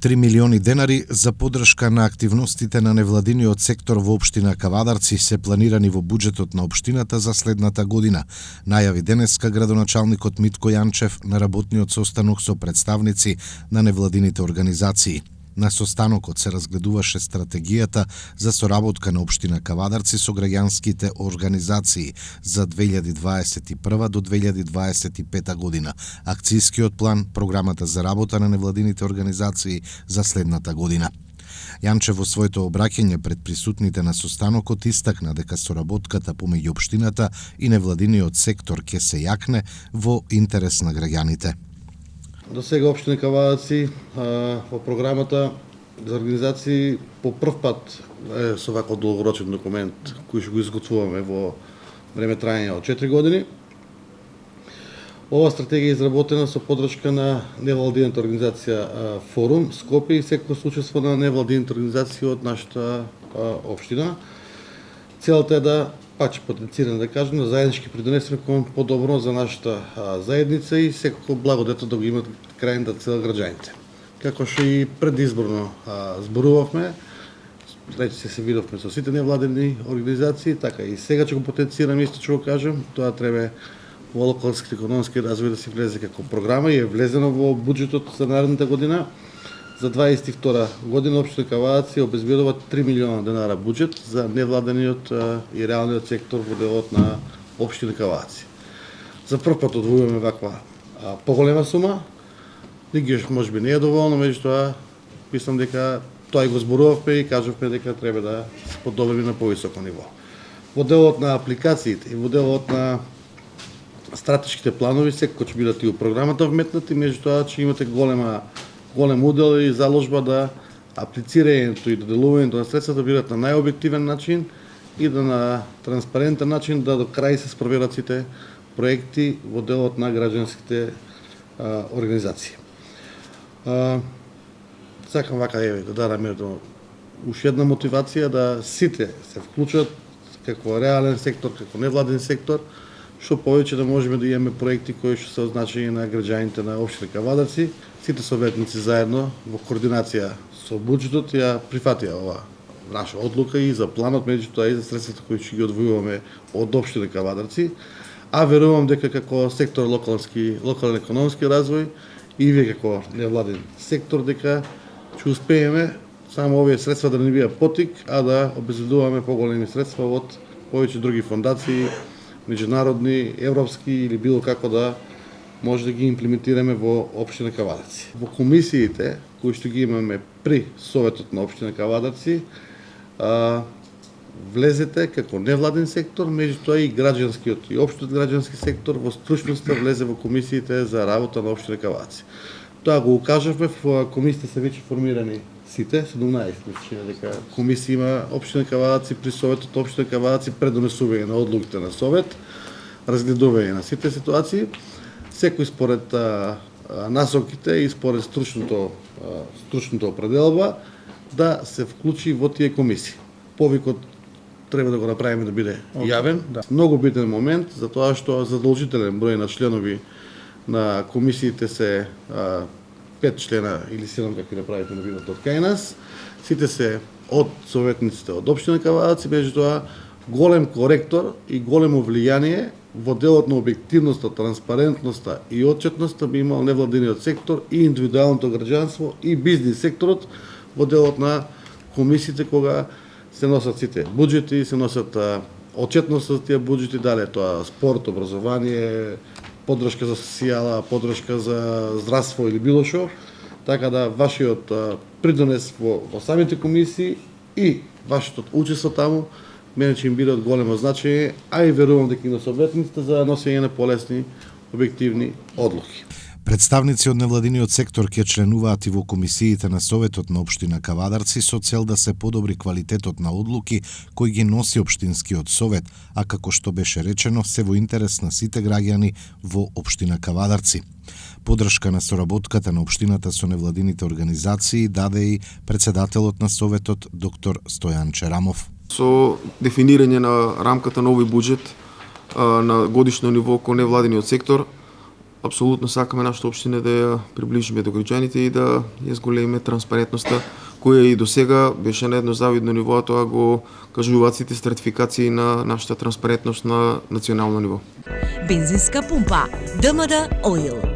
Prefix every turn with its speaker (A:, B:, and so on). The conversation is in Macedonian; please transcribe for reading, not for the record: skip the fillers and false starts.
A: 3 милиони денари за поддршка на активностите на невладиниот сектор во општина Кавадарци се планирани во буџетот на општината за следната година, најави денеска градоначалникот Митко Јанчев на работниот состанок со представници на невладините организации. На состанокот се разгледуваше стратегијата за соработка на општина Кавадарци со граѓанските организации за 2021 до 2025 година, акцијскиот план, програмата за работа на невладините организации за следната година. Јанчев во своето обраќање пред присутните на состанокот истакна дека соработката помеѓу општината и невладиниот сектор ќе се јакне во интерес на граѓаните.
B: До сега општина Кавадарци во програмата за организации по прв пат со ваков долгорочен документ кој ќе го изготвуваме во време трајање од 4 години. Ова стратегија е изработена со поддршка на невладината организација Форум Скопје и секој учество на невладините организации од нашата општина. Целата е да потенцирано да кажем, да заеднички придонесеме кон подобро за нашата заедница и секако благодето да го имат крајната цел граѓаните. Како што и предизборно зборувавме, рече се видовме со сите невладени организации, така и сега ќе го потенцирам исто ќе го кажам, тоа треба во локалски економски развој да се влезе како програма и е влезено во буџетот за наредната година. За 22 година општина Кавадарци обезбедува 3 милиона денара буџет за невладениот и реалниот сектор во делот на општина Кавадарци. За прв пат одвојуваме ваква поголема сума. Никогаш можеби не е доволно, меѓутоа мислам дека тоа и го зборувавме и кажавме дека треба да се подобри на повисоко ниво. Во делот на апликациите и во делот на стратешките планови секако ќе бидат и у програмата вметнати, меѓутоа ќе имате голем удел и заложба да аплицирањето и доделувањето на средствата бидат на најобјективен начин и да на транспарентен начин да до крај се спроведат сите проекти во делот на граѓанските организации. Сакам вака да дадам уште една мотивација да сите се вклучат како реален сектор, како невладен сектор, што повеќе да можеме да имаме проекти кои што се означени на граѓаните на општина Кавадарци. Сите советници заедно во координација со буџетот ја прифатија ова наша одлука и за планот, меѓутоа и за средствата кои ќе ги одвојуваме од општина Кавадарци, а верувам дека како сектор локален економски развој и вие како невладен сектор дека ќе успееме само овие средства да не бидат потик, а да обезбедуваме поголеми средства од повеќе други фондации, меѓународни, европски или било како да може да ги имплементираме во општина Кавадарци. Во комисиите кои што ги имаме при Советот на општина Кавадарци, влезете како невладен сектор, меѓутоа и граѓанскиот и општиот граѓански сектор во стручноста влезе во комисиите за работа на општина Кавадарци. Тоа го укажавме, во комисиите се веќе формирани сите, 17 мислам дека комисија има општина Кавадарци при Советот општина Кавадарци, предонесување на одлуките на Совет, разгледување на сите ситуации, секој според насоките и според стручното определба да се вклучи во тие комисии. Повикот треба да го направиме да биде јавен. Да. Многу битен момент, затоа што задолжителен број на членови на комисиите се 5 члена или 7 како направите на видот од кај нас. Сите се од советниците од општина Кавадарци, меѓутоа голем коректор и големо влијание во делот на објективноста, транспарентноста и отчетноста би имал невладиниот сектор и индивидуалното граѓанство и бизнис секторот во делот на комисиите кога се носат сите буџети, се носат отчетност за тие буџети, дали тоа спорт, образование, поддршка за социјала, поддршка за здравство или било што, така да вашиот придонес во самите комисии и вашето учество таму мене ќе им биде од големо значење, а и верувам дека и на советниците за носење на полесни објективни одлуки.
A: Представници од невладиниот сектор ќе членуваат и во комисиите на Советот на општина Кавадарци со цел да се подобри квалитетот на одлуки кои ги носи општинскиот совет, а како што беше речено се во интерес на сите граѓани во општина Кавадарци. Поддршка на соработката на општината со невладините организации даде и председателот на Советот доктор Стојан Черамов.
C: Со дефинирање на рамката на овој буџет на годишно ниво кон невладиниот сектор, Апсолутно сакаме нашата општина да ја приближиме до граѓаните и да ја зголемиме транспарентноста, која и досега беше на едно завидно ниво, а тоа го кажуваат сите стратификации на нашата транспарентност на национално ниво.
D: Бензинска пумпа ДМД Оил.